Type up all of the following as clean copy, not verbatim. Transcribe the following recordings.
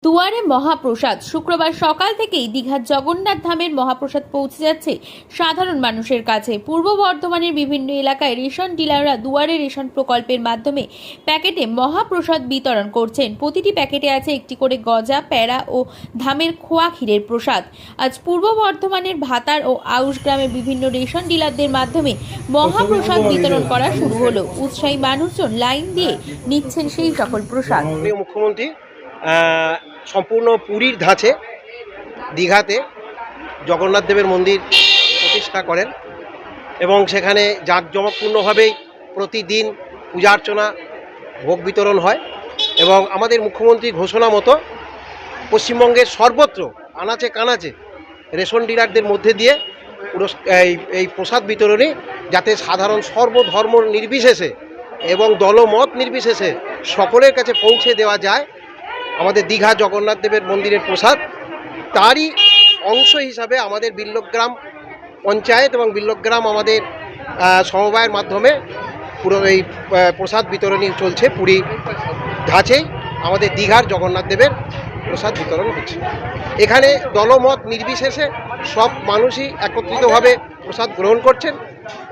দুয়ারে মহাপ্রসাদ। শুক্রবার সকাল থেকেই দীঘার জগন্নাথ ধামের মহাপ্রসাদ পৌঁছে যাচ্ছে সাধারণ মানুষের কাছে। পূর্ব বর্ধমানের বিভিন্ন এলাকায় রেশন ডিলাররা দুয়ারে রেশন প্রকল্পের মাধ্যমে প্যাকেটে মহাপ্রসাদ বিতরণ করছেন। প্রতিটি প্যাকেটে আছে একটি করে গজা, প্যাড়া ও ধামের খোয়া ক্ষীরের প্রসাদ। আজ পূর্ব বর্ধমানের ভাতার ও আউশ গ্রামের বিভিন্ন রেশন ডিলারদের মাধ্যমে মহাপ্রসাদ বিতরণ করা শুরু হলো। উৎসাহী মানুষজন লাইন দিয়ে নিচ্ছেন সেই সকল প্রসাদ। মুখ্যমন্ত্রী সম্পূর্ণ পুরীর ধাঁচে দীঘাতে জগন্নাথ দেবের মন্দির প্রতিষ্ঠা করেন এবং সেখানে জাঁকজমকপূর্ণভাবেই প্রতিদিন পূজা অর্চনা ভোগ বিতরণ হয়। এবং আমাদের মুখ্যমন্ত্রীর ঘোষণা মতো পশ্চিমবঙ্গের সর্বত্র আনাচে কানাচে রেশন ডিলারদের মধ্যে দিয়ে এই প্রসাদ বিতরণী যাতে সাধারণ সর্বধর্ম নির্বিশেষে এবং দলমত নির্বিশেষে সকলের কাছে পৌঁছে দেওয়া যায়। আমাদের দীঘা জগন্নাথ দেবের মন্দিরের প্রসাদ তারই অংশ হিসাবে আমাদের বিল্লগ্রাম পঞ্চায়েত এবং বিল্লগ্রাম আমাদের সমবায়ের মাধ্যমে পুরো এই প্রসাদ বিতরণী চলছে। পুরী ধাঁচেই আমাদের দীঘার জগন্নাথ দেবের প্রসাদ বিতরণ হচ্ছে। এখানে দলমত নির্বিশেষে সব মানুষই একত্রিতভাবে প্রসাদ গ্রহণ করছেন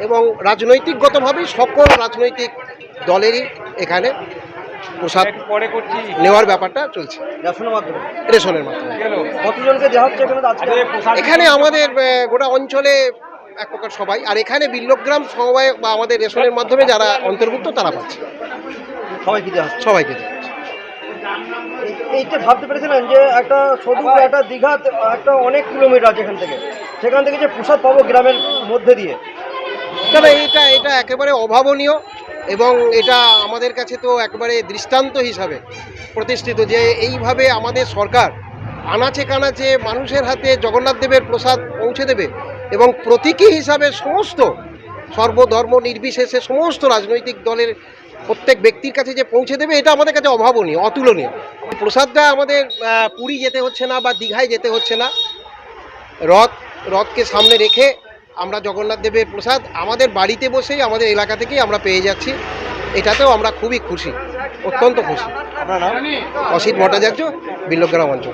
এবং রাজনৈতিকগতভাবেই সকল রাজনৈতিক দলেরই এখানে প্রসাদ নেওয়ার ব্যাপারটা চলছে রেশনের মাধ্যমে। এখানে আমাদের গোটা অঞ্চলে এক প্রকার সবাই, আর এখানে বিল্লগ্রাম সমবায় বা আমাদের রেশনের মাধ্যমে যারা অন্তর্ভুক্ত তারা পাচ্ছে। সবাইকে এইটা ভাবতে পেরেছিলেন যে একটা একটা দীঘা একটা অনেক কিলোমিটার আছে সেখান থেকে যে প্রসাদ পাবো গ্রামের মধ্যে দিয়ে? তবে এটা একেবারে অভাবনীয় এবং এটা আমাদের কাছে তো একেবারে দৃষ্টান্ত হিসাবে প্রতিষ্ঠিত যে এইভাবে আমাদের সরকার আনাচে কানাচে মানুষের হাতে জগন্নাথ দেবের প্রসাদ পৌঁছে দেবে এবং প্রতীকী হিসাবে সমস্ত সর্বধর্ম নির্বিশেষে সমস্ত রাজনৈতিক দলের প্রত্যেক ব্যক্তির কাছে যে পৌঁছে দেবে, এটা আমাদের কাছে অভাবনীয়, অতুলনীয়। প্রসাদটা আমাদের পুরী যেতে হচ্ছে না বা দীঘায় যেতে হচ্ছে না, রথকে সামনে রেখে আমরা জগন্নাথ দেবের প্রসাদ আমাদের বাড়িতে বসেই আমাদের এলাকা থেকেই আমরা পেয়ে যাচ্ছি। এটাতেও আমরা খুবই খুশি, অত্যন্ত খুশি। আপনার নাম? অসিত ভট্টাচার্য, বিল্লগ্রাম অঞ্চল।